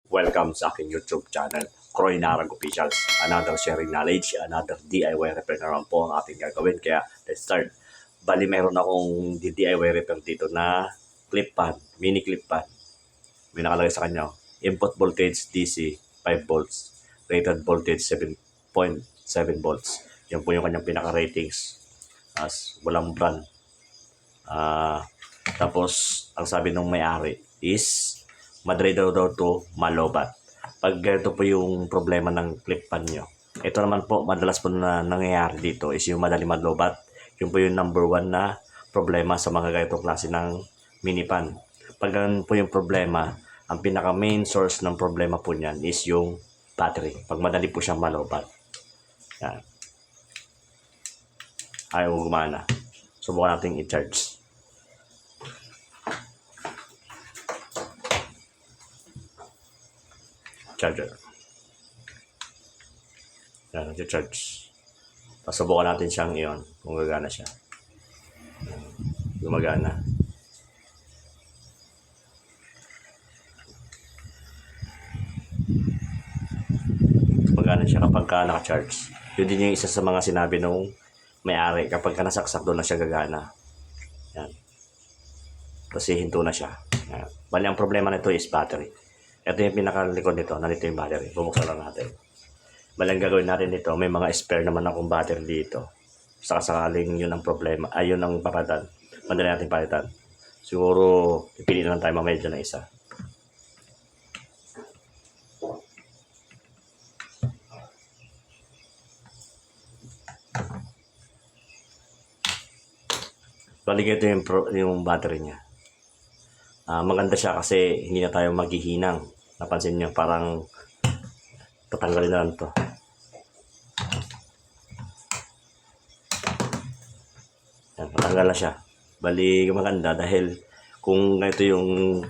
Welcome sa aking YouTube channel, Croy Narang Officials. Another sharing knowledge, another DIY repair na naman po ang ating gagawin. Kaya let's start. Bali meron akong DIY repair dito na clip pan, mini clip pan. May nakalagay sa kanya, input voltage DC 5 volts, rated voltage 7.7 volts. Yan po yung kanyang pinaka-ratings as walang brand. Tapos, ang sabi ng may-ari is madali daw to malobat. Pag ganito po yung problema ng clip pan nyo, ito naman po, madalas po na nangyayari dito is yung madali malobat. Yun po yung number 1 na problema sa mga ganitong klase ng mini pan. Pag ganun po yung problema, ang pinaka main source ng problema po niyan is yung battery. Pag madali po siyang malobat. Yan. Ayaw gumana. Subukan natin i-charge. Charger. Yan, nag-charge. Pasubukan natin siyang iyon kung gagana siya. Gumagana. Gumagana siya kapag ka naka-charge. Yun din yung isa sa mga sinabi nung may-ari. Kapag ka nasaksak doon na siya gagana. Yan. Kasi hinto na siya. Yan. Bali, ang problema nito is battery. Ito yung pinakalikod nito. Nandito yung battery. Bubuksan lang natin. Bali, ang gagawin natin dito, may mga spare naman akong battery dito. Sakaling yun ang problema. Ay, yun ang papatan. Madali natin palitan. Siguro, ipili na lang tayo mamaya dyan na isa. Bali, ito yung battery niya. Maganda siya kasi hindi na tayo maghihinang. Napansin nyo, parang tatanggalin na lang ito. Yan, patanggal na siya. Bali, maganda dahil kung ito yung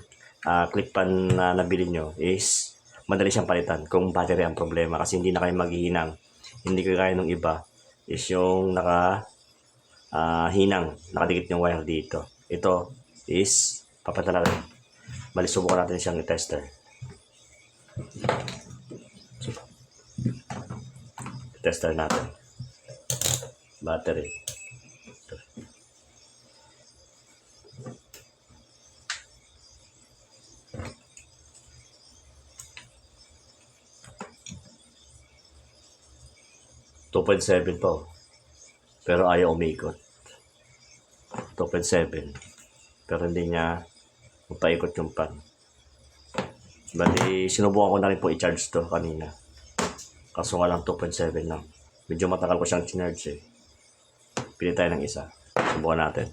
clip pan na nabili nyo is madali siyang palitan kung battery ang problema kasi hindi na kayo maghihinang. Hindi kagaya ng iba is yung hinang, nakadikit yung wire dito. Ito is papatala rin. Bali, subukan natin siyang i-tester. Tester natin. Battery. $2.7 po. Pero ayaw umikot. 2.7. Pero hindi niya mapaikot yung pan. Bali, sinubukan ko na rin po i-charge to kanina. Kaso nga lang 2.7 lang. Medyo matagal ko siyang charge eh. Pili tayo ng isa. Subukan natin.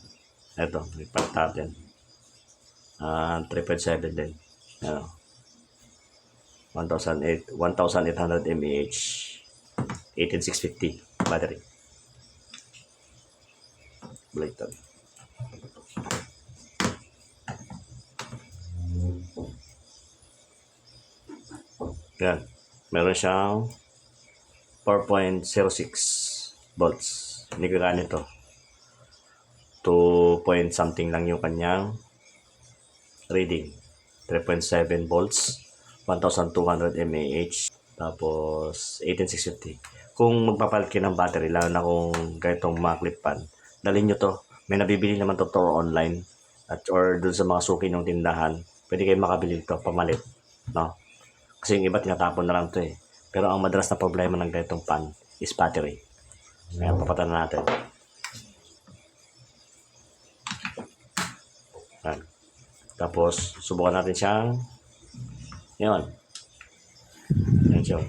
Ito, may part natin. 3.7 din. Ano? 1,800 mAh. 18650 battery. Baliktad. Yan. Meron siyang 4.06 volts. Hindi ko ganito. 2 point something lang yung kanyang reading. 3.7 volts. 1,200 mAh. Tapos 18650. Kung magpapalit kayo ng battery, lalo na kung ganitong mga clip pan, dalhin nyo to. May nabibili naman to online at or dun sa mga suki ng tindahan. Pwede kayo makabili ito, pamalit. No? Kasi yung iba tinatapon na lang to eh. Pero ang madalas na problema ng ganitong pan is battery. Kaya papatan na natin. Yan. Tapos, subukan natin siyang yun. Yan siya.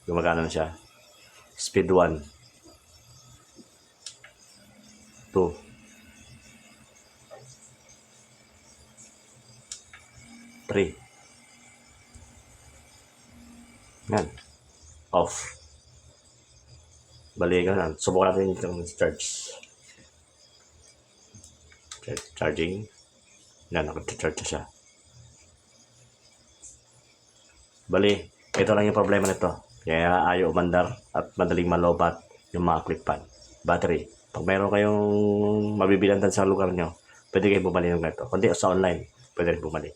Gumagana na siya. Speed 1. 2. 3. Yan. Off. Balikan na. Subukan natin yung charge. Charging. Yan. Nakapag-charge na siya. Bali. Ito lang yung problema nito. Kaya ayaw umandar at madaling malobat yung mga clip pan. Battery. Pag mayroon kayong mabibilantan sa lugar nyo, pwede kayo bumali ng ganito. Kundi sa online, pwede rin bumali.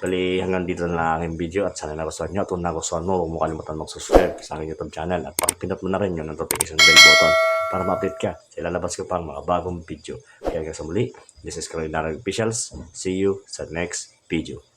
Bali, hanggang dito na lang ang aking video at sana nagustuhan nyo. At kung nagustuhan mo, huwag mo kalimutan mag-subscribe sa aking YouTube channel at pakipindot mo na rin yung notification bell button para ma-update ka sa ilalabas ko pang mga bagong video. Kaya hanggang sa muli, this is Culinary Officials. See you sa next video.